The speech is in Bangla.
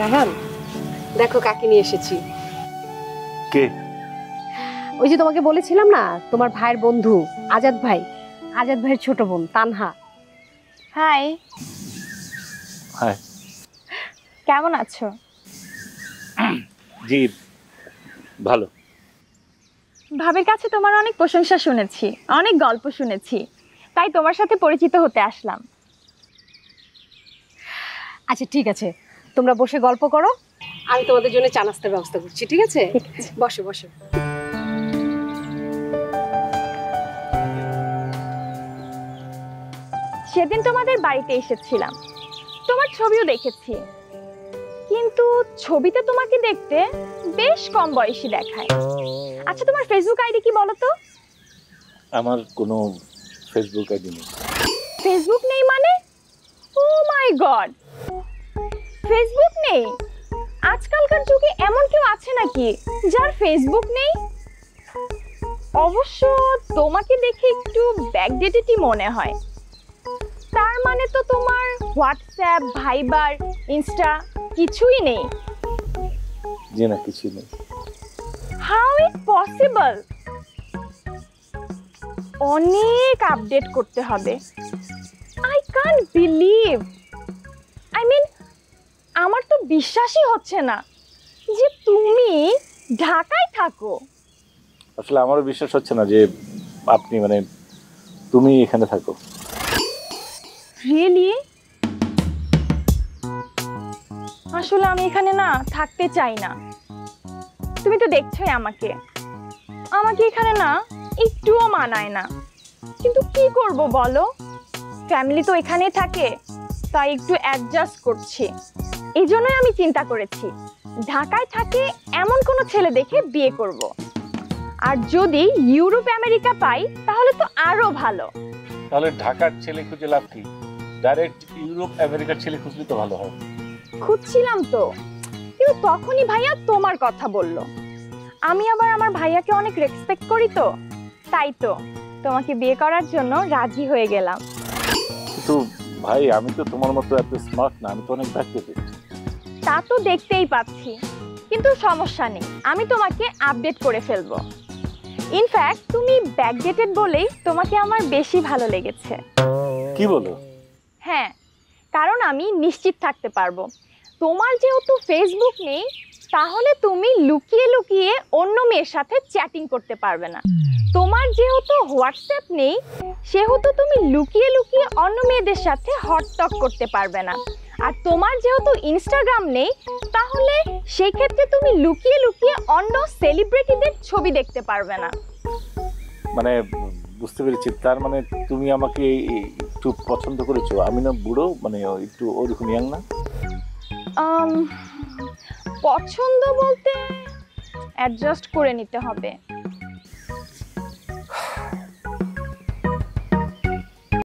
রাহান, দেখো কাকে নিয়ে এসেছি। কে? ওই যে তোমাকে বলেছিলাম না, তোমার ভাইয়ের বন্ধু আজাদ ভাই, আজাদ ভাইয়ের ছোট বোন তানহা। High, high. কেমন আছো? জি ভালো। ভাবির কাছে তোমার অনেক প্রশংসা শুনেছি, অনেক গল্প শুনেছি, তাই তোমার সাথে পরিচিত হতে আসলাম। আচ্ছা ঠিক আছে, তোমরা বসে গল্প করো, আমি তোমাদের জন্য চা নাস্তার ব্যবস্থা করছি। ঠিক আছে, বসো বসো। সেদিন তোমাদের বাড়িতে এসেছিলাম, তোমার ছবিও দেখেছি, কিন্তু ছবিতে তোমাকে দেখতে বেশ কম বয়সী দেখায়। আচ্ছা, তোমার ফেসবুক আইডি কি বলো তো? আমার কোনো ফেসবুক আইডি নেই। ফেসবুক নেই মানে? ও মাই গড, ফেসবুক নেই? আজকালকার যুগে এমন কেউ আছে নাকি যার ফেসবুক নেই? অবশ্য তোমাকে দেখে একটু ব্যাকডেটেডই মনে হয়। তার মানে তো তোমার হোয়াটসঅ্যাপ, ভাইবার, ইনস্টা কিছুই নেই? জি না, কিছুই নেই। How it possible? অনেক আপডেট করতে হবে। I can't believe, I mean আমার তো বিশ্বাসই হচ্ছে না যে তুমি ঢাকায় থাকো। আসলে আমারও বিশ্বাস হচ্ছে না যে আপনি মানে তুমি এখানে থাকো। রিয়েলি? আসলে আমি এখানে না থাকতে চাই না। তুমি তো দেখছোই আমাকে, আমাকে এখানে না একটুও মানায় না। কিন্তু কি করব বলো, ফ্যামিলি তো এখানেই থাকে, তাই একটু অ্যাডজাস্ট করছি। এই জন্যই আমি চিন্তা করেছি ঢাকায় থাকে এমন কোনো ছেলে দেখে বিয়ে করব। আর যদি ইউরোপ আমেরিকা পাই তাহলে তো আরো ভালো। তাহলে ঢাকার ছেলে খুঁজে লাভ কি? ডাইরেক্ট ইউরোপ আমেরিকার ছেলে খুঁজলে তো ভালো হয়। খুঁজছিলাম তো, কিন্তু তখনই ভাইয়া তোমার কথা বলল। আমি আবার আমার ভাইয়াকে অনেক রেসপেক্ট করি, তো তাই তো তোমাকে বিয়ে করার জন্য রাজি হয়ে গেলাম। কিন্তু ভাই, আমি তো তোমার মতো এত স্মার্ট না, আমি তো অনেক ব্যাকডেটেড। তা তো দেখতেই পাচ্ছি, কিন্তু সমস্যা নেই, আমি তোমাকে আপডেট করে ফেলবো। ইনফ্যাক্ট তুমি ব্যাকডেটেড বলেই তোমাকে আমার বেশি ভালো লেগেছে। কি বলো? হ্যাঁ, কারণ আমি নিশ্চিত থাকতে পারবো তোমার যেহেতু ফেসবুক নেই, তাহলে তুমি লুকিয়ে লুকিয়ে অন্য মেয়ের সাথে চ্যাটিং করতে পারবে না। তোমার যেহেতু হোয়াটসঅ্যাপ নেই, সেহেতু তুমি লুকিয়ে লুকিয়ে অন্য মেয়েদের সাথে হটটক করতে পারবে না। আর তোমার যেহেতু ইনস্টাগ্রাম নেই, তাহলে সেই ক্ষেত্রে তুমি লুকিয়ে লুকিয়ে অন্য সেলিব্রিটিদের ছবি দেখতে পারবে না। মানে বুঝতে পেরেছি, তার মানে তুমি আমাকে একটু পছন্দ করেছো। আমি না বুড়ো, মানে একটু ওরকম ইয়াং না? পছন্দ বলতে অ্যাডজাস্ট করে নিতে হবে।